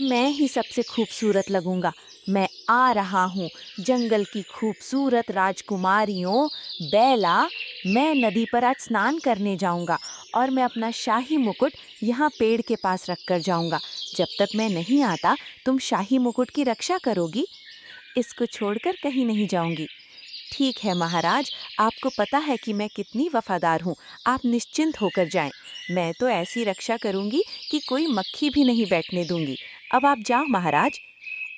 मैं ही सबसे खूबसूरत लगूंगा। मैं आ रहा हूँ, जंगल की खूबसूरत राजकुमारियों। बेला, मैं नदी पर आज स्नान करने जाऊंगा और मैं अपना शाही मुकुट यहाँ पेड़ के पास रख कर जाऊंगा। जब तक मैं नहीं आता, तुम शाही मुकुट की रक्षा करोगी। इसको छोड़कर कहीं नहीं जाऊंगी। ठीक है महाराज, आपको पता है कि मैं कितनी वफादार हूँ। आप निश्चिंत होकर जाएं। मैं तो ऐसी रक्षा करूंगी कि कोई मक्खी भी नहीं बैठने दूंगी। अब आप जाओ महाराज।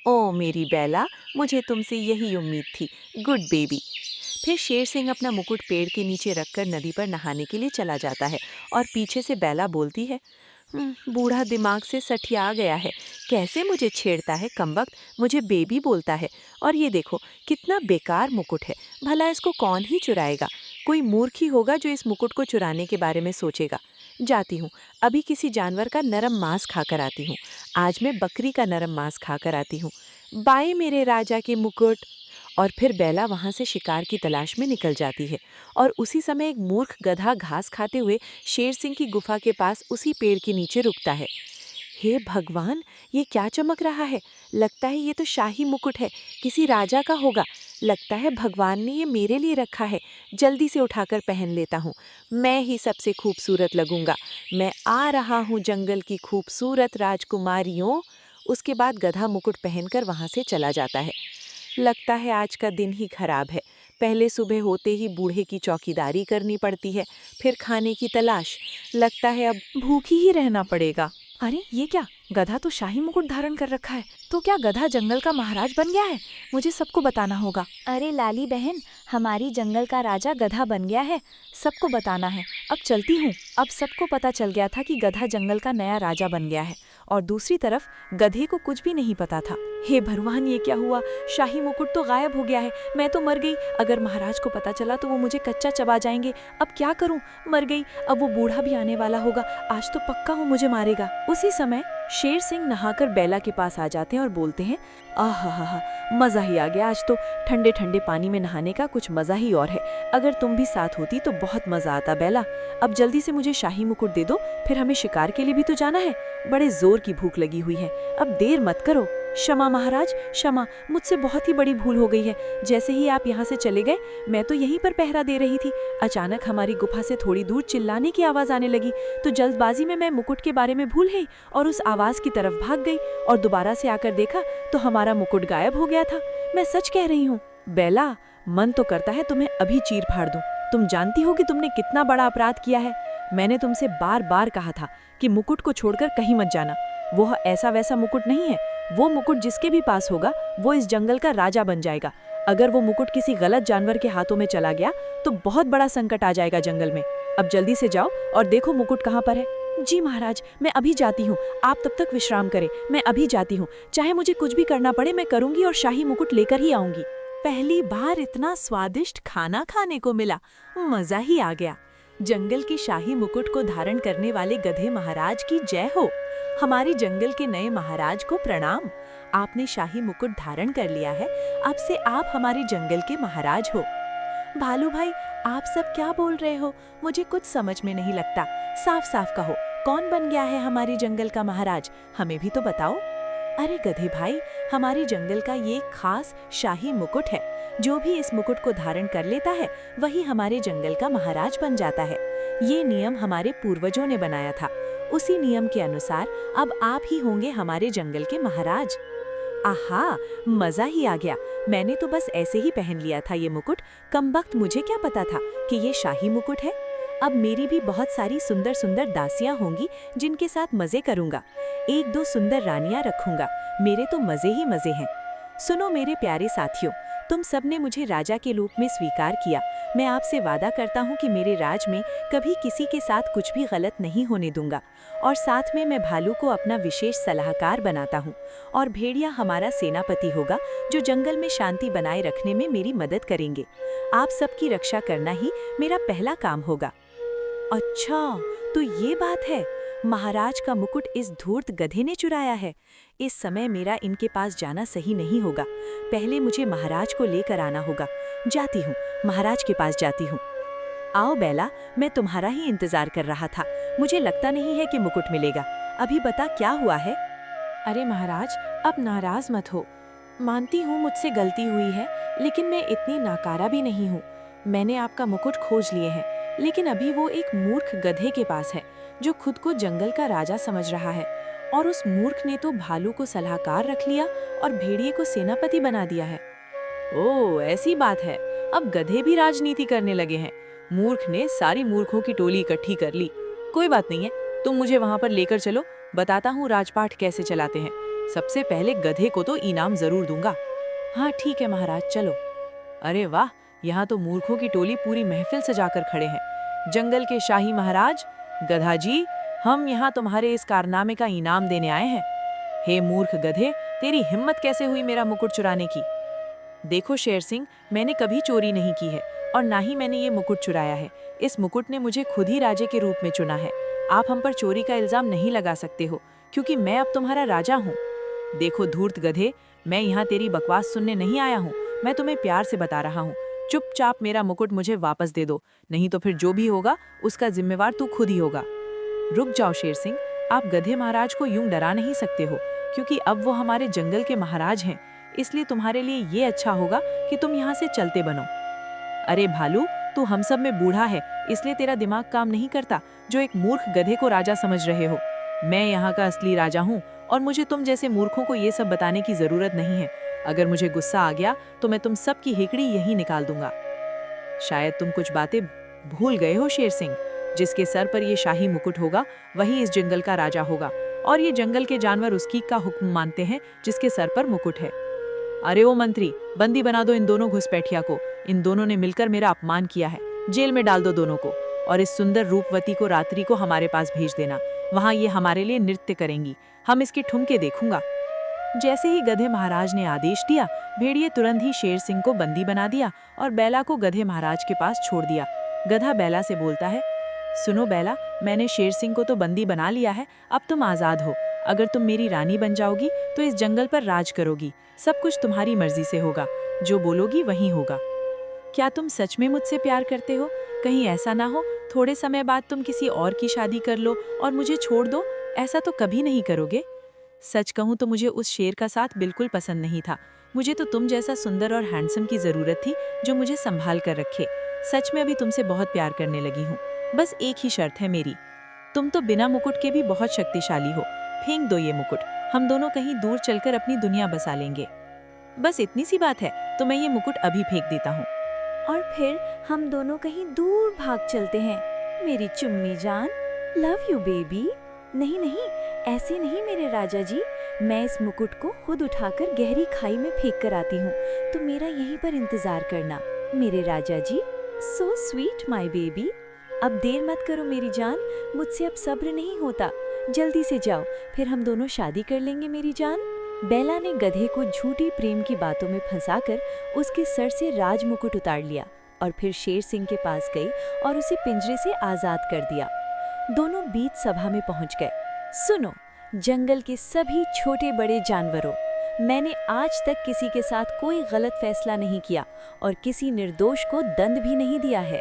ओ मेरी बेला, मुझे तुमसे यही उम्मीद थी। Good baby. फिर शेर सिंह अपना मुकुट पेड़ के नीचे रखकर नदी पर नहाने के लिए चला जाता है और पीछे से बेला बोलती है, बूढ़ा दिमाग से सठिया गया है। कैसे मुझे छेड़ता है कमबख्त, मुझे बेबी बोलता है। और ये देखो, कितना बेकार मुकुट है। भला इसको कौन ही चुराएगा। कोई मूर्ख ही होगा जो इस मुकुट को चुराने के बारे में सोचेगा। जाती हूँ, अभी किसी जानवर का नरम मांस खाकर आती हूँ। आज मैं बकरी का नरम मांस खाकर आती हूँ। बाय मेरे राजा के मुकुट। और फिर बेला वहां से शिकार की तलाश में निकल जाती है। और उसी समय एक मूर्ख गधा घास खाते हुए शेर सिंह की गुफा के पास उसी पेड़ के नीचे रुकता है। हे भगवान, ये क्या चमक रहा है। लगता है ये तो शाही मुकुट है, किसी राजा का होगा। लगता है भगवान ने ये मेरे लिए रखा है। जल्दी से उठाकर पहन लेता हूँ। मैं ही सबसे खूबसूरत लगूंगा। मैं आ रहा हूँ, जंगल की खूबसूरत राजकुमारियों। उसके बाद गधा मुकुट पहनकर वहां से चला जाता है। लगता है आज का दिन ही खराब है। पहले सुबह होते ही बूढ़े की चौकीदारी करनी पड़ती है, फिर खाने की तलाश। लगता है अब भूखी ही रहना पड़ेगा। अरे ये क्या, गधा तो शाही मुकुट धारण कर रखा है। तो क्या गधा जंगल का महाराज बन गया है? मुझे सबको बताना होगा। अरे लाली बहन, हमारी जंगल का राजा गधा बन गया है। सबको बताना है। अब चलती हूँ। अब सबको पता चल गया था कि गधा जंगल का नया राजा बन गया है। और दूसरी तरफ गधे को कुछ भी नहीं पता था। हे भगवान, ये क्या हुआ। शाही मुकुट तो गायब हो गया है। मैं तो मर गई। अगर महाराज को पता चला तो वो मुझे कच्चा चबा जाएंगे। अब क्या करूं। मर गई। अब वो बूढ़ा भी आने वाला होगा। आज तो पक्का वो मुझे मारेगा। उसी समय शेर सिंह नहाकर बेला के पास आ जाते हैं और बोलते हैं, आहा, मजा ही आ गया आज तो। ठंडे ठंडे पानी में नहाने का कुछ मजा ही और है। अगर तुम भी साथ होती तो बहुत मजा आता बेला। अब जल्दी से मुझे शाही मुकुट दे दो, फिर हमें शिकार के लिए भी तो जाना है। बड़े जोर की भूख लगी हुई है। अब देर मत करो। क्षमा महाराज, क्षमा, मुझसे बहुत ही बड़ी भूल हो गई है। जैसे ही आप यहाँ से चले गए, मैं तो यहीं पर पहरा दे रही थी। अचानक हमारी गुफा से थोड़ी दूर चिल्लाने की आवाज आने लगी, तो जल्दबाजी में मैं मुकुट के बारे में भूल गई और उस आवाज की तरफ भाग गई। और दोबारा से आकर देखा तो हमारा मुकुट गायब हो गया था। मैं सच कह रही हूँ। बेला, मन तो करता है तुम्हें अभी चीर फाड़ दूं। तुम जानती हो कि तुमने कितना बड़ा अपराध किया है। मैंने तुमसे बार बार कहा था कि मुकुट को छोड़कर कहीं मत जाना। वो ऐसा वैसा मुकुट नहीं है। वो मुकुट जिसके भी पास होगा वो इस जंगल का राजा बन जाएगा। अगर वो मुकुट किसी गलत जानवर के हाथों में चला गया तो बहुत बड़ा संकट आ जाएगा जंगल में। अब जल्दी से जाओ और देखो मुकुट कहाँ पर है। जी महाराज, मैं अभी जाती हूँ। आप तब तक विश्राम करें। मैं अभी जाती हूँ। चाहे मुझे कुछ भी करना पड़े मैं करूंगी और शाही मुकुट लेकर ही आऊंगी। पहली बार इतना स्वादिष्ट खाना खाने को मिला। मजा ही आ गया। जंगल की शाही मुकुट को धारण करने वाले गधे महाराज की जय हो। हमारी जंगल के नए महाराज को प्रणाम। आपने शाही मुकुट धारण कर लिया है। अब से आप हमारे जंगल के महाराज हो। भालू भाई, आप सब क्या बोल रहे हो? मुझे कुछ समझ में नहीं लगता। साफ साफ कहो, कौन बन गया है हमारी जंगल का महाराज? हमें भी तो बताओ। अरे गधे भाई, हमारी जंगल का ये खास शाही मुकुट है। जो भी इस मुकुट को धारण कर लेता है वही हमारे जंगल का महाराज बन जाता है। ये नियम हमारे पूर्वजों ने बनाया था। उसी नियम के अनुसार अब आप ही होंगे हमारे जंगल के महाराज। आहा, मजा ही आ गया। मैंने तो बस ऐसे ही पहन लिया था ये मुकुट। कमबख्त, मुझे क्या पता था कि ये शाही मुकुट है। अब मेरी भी बहुत सारी सुंदर सुंदर दासियां होंगी जिनके साथ मजे करूंगा। एक दो सुंदर रानियां रखूंगा। मेरे तो मजे ही मजे हैं। सुनो मेरे प्यारे साथियों, तुम सबने मुझे राजा के रूप में स्वीकार किया। मैं आपसे वादा करता हूँ कि मेरे राज में कभी किसी के साथ कुछ भी गलत नहीं होने दूंगा। और साथ में मैं भालू को अपना विशेष सलाहकार बनाता हूँ और भेड़िया हमारा सेनापति होगा जो जंगल में शांति बनाए रखने में मेरी मदद करेंगे। आप सबकी रक्षा करना ही मेरा पहला काम होगा। अच्छा, तो ये बात है। महाराज का मुकुट इस धूर्त गधे ने चुराया है। इस समय मेरा इनके पास जाना सही नहीं होगा। पहले मुझे महाराज को लेकर आना होगा। जाती हूँ, महाराज के पास जाती हूँ। आओ बेला, मैं तुम्हारा ही इंतजार कर रहा था। मुझे लगता नहीं है कि मुकुट मिलेगा। अभी बता क्या हुआ है। अरे महाराज, अब नाराज मत हो। मानती हूँ मुझसे गलती हुई है, लेकिन मैं इतनी नाकारा भी नहीं हूँ। मैंने आपका मुकुट खोज लिए हैं, लेकिन अभी वो एक मूर्ख गधे के पास है जो खुद को जंगल का राजा समझ रहा है। और उस मूर्ख ने तो भालू को सलाहकार रख लिया और भेड़िए को सेनापति बना दिया है। ओह, ऐसी बात है। अब गधे भी राजनीति करने लगे हैं। मूर्ख ने सारी मूर्खों की टोली इकट्ठी कर ली। कोई बात नहीं है, तुम मुझे वहां पर लेकर चलो, बताता हूँ राजपाट कैसे चलाते हैं। सबसे पहले गधे को तो इनाम जरूर दूंगा। हाँ ठीक है महाराज, चलो। अरे वाह, यहाँ तो मूर्खों की टोली पूरी महफिल सजाकर खड़े हैं। जंगल के शाही महाराज, गधा जी, हम यहाँ तुम्हारे इस कारनामे का इनाम देने आए हैं। हे मूर्ख गधे, तेरी हिम्मत कैसे हुई मेरा मुकुट चुराने की? देखो शेर सिंह, मैंने कभी चोरी नहीं की है और ना ही मैंने ये मुकुट चुराया है। इस मुकुट ने मुझे खुद ही राजे के रूप में चुना है। आप हम पर चोरी का इल्जाम नहीं लगा सकते हो, क्योंकि मैं अब तुम्हारा राजा हूँ। देखो धूर्त गधे, मैं यहाँ तेरी बकवास सुनने नहीं आया हूँ। मैं तुम्हें प्यार से बता रहा हूँ, चुपचाप मेरा मुकुट मुझे वापस दे दो, नहीं तो फिर जो भी होगा उसका जिम्मेवार तू खुद ही होगा। रुक जाओ शेर सिंह, आप गधे महाराज को यूं डरा नहीं सकते हो, क्योंकि अब वो हमारे जंगल के महाराज हैं। इसलिए तुम्हारे लिए ये अच्छा होगा कि तुम यहाँ से चलते बनो। अरे भालू, तू हम सब में बूढ़ा है, इसलिए तेरा दिमाग काम नहीं करता, जो एक मूर्ख गधे को राजा समझ रहे हो। मैं यहाँ का असली राजा हूँ और मुझे तुम जैसे मूर्खों को ये सब बताने की जरूरत नहीं है। अगर मुझे गुस्सा आ गया तो मैं तुम सब की हेकड़ी यही निकाल दूंगा। शायद तुम कुछ बातें भूल गए हो शेर सिंह। जिसके सर पर ये शाही मुकुट होगा वही इस जंगल का राजा होगा, और ये जंगल के जानवर उसकी का हुक्म मानते हैं जिसके सर पर मुकुट है। अरे ओ मंत्री, बंदी बना दो इन दोनों घुसपैठिया को। इन दोनों ने मिलकर मेरा अपमान किया है। जेल में डाल दो दोनों को, और इस सुंदर रूपवती को रात्रि को हमारे पास भेज देना। वहां ये हमारे लिए नृत्य करेंगी, हम इसके ठुमके देखूंगा। जैसे ही गधे महाराज ने आदेश दिया, भेड़िए तुरंत ही शेर सिंह को बंदी बना दिया और बैला को गधे महाराज के पास छोड़ दिया। गधा बैला से बोलता है, सुनो बैला, मैंने शेर सिंह को तो बंदी बना लिया है, अब तुम आजाद हो। अगर तुम मेरी रानी बन जाओगी तो इस जंगल पर राज करोगी। सब कुछ तुम्हारी मर्जी से होगा, जो बोलोगी वही होगा। क्या तुम सच में मुझसे प्यार करते हो? कहीं ऐसा ना हो थोड़े समय बाद तुम किसी और की शादी कर लो और मुझे छोड़ दो। ऐसा तो कभी नहीं करोगे। सच कहूँ तो मुझे उस शेर का साथ बिल्कुल पसंद नहीं था। मुझे तो तुम जैसा सुंदर और हैंडसम की जरूरत थी, जो मुझे संभाल कर रखे। सच में अभी तुमसे बहुत प्यार करने लगी हूँ। बस एक ही शर्त है मेरी, तुम तो बिना मुकुट के भी बहुत शक्तिशाली हो। फेंक दो ये मुकुट, हम दोनों कहीं दूर चलकर अपनी दुनिया बसा लेंगे। बस इतनी सी बात है, तो मैं ये मुकुट अभी फेंक देता हूँ। और फिर हम दोनों कहीं दूर भाग चलते हैं। मेरी चुम्मी जान, लव यू बेबी। नहीं नहीं, ऐसे नहीं मेरे राजा जी, मैं इस मुकुट को खुद उठाकर गहरी खाई में फेंक कर आती हूँ, तो मेरा यहीं पर इंतजार करना मेरे राजा जी। So sweet my baby. अब देर मत करो मेरी जान, मुझसे अब सब्र नहीं होता। जल्दी से जाओ, फिर हम दोनों शादी कर लेंगे मेरी जान। बैला ने गधे को झूठी प्रेम की बातों में फंसाकर उसके सर से राज मुकुट उतार लिया और फिर शेर सिंह के पास गई और उसे पिंजरे से आजाद कर दिया। दोनों बीच सभा में पहुंच गए। सुनो जंगल के सभी छोटे बड़े जानवरों, मैंने आज तक किसी के साथ कोई गलत फैसला नहीं किया और किसी निर्दोष को दंड भी नहीं दिया है।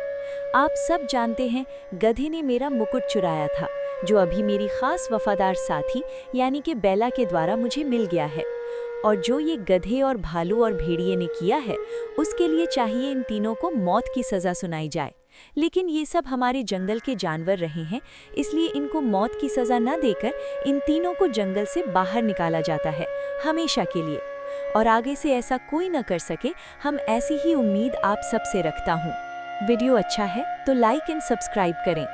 आप सब जानते हैं गधे ने मेरा मुकुट चुराया था, जो अभी मेरी खास वफादार साथी यानी कि बैला के द्वारा मुझे मिल गया है। और जो ये गधे और भालू और भेड़िए ने किया है, उसके लिए चाहिए इन तीनों को मौत की सज़ा सुनाई जाए। लेकिन ये सब हमारे जंगल के जानवर रहे हैं, इसलिए इनको मौत की सज़ा न देकर इन तीनों को जंगल से बाहर निकाला जाता है हमेशा के लिए। और आगे से ऐसा कोई न कर सके, हम ऐसी ही उम्मीद आप सब से रखता हूँ। वीडियो अच्छा है तो लाइक एंड सब्सक्राइब करें।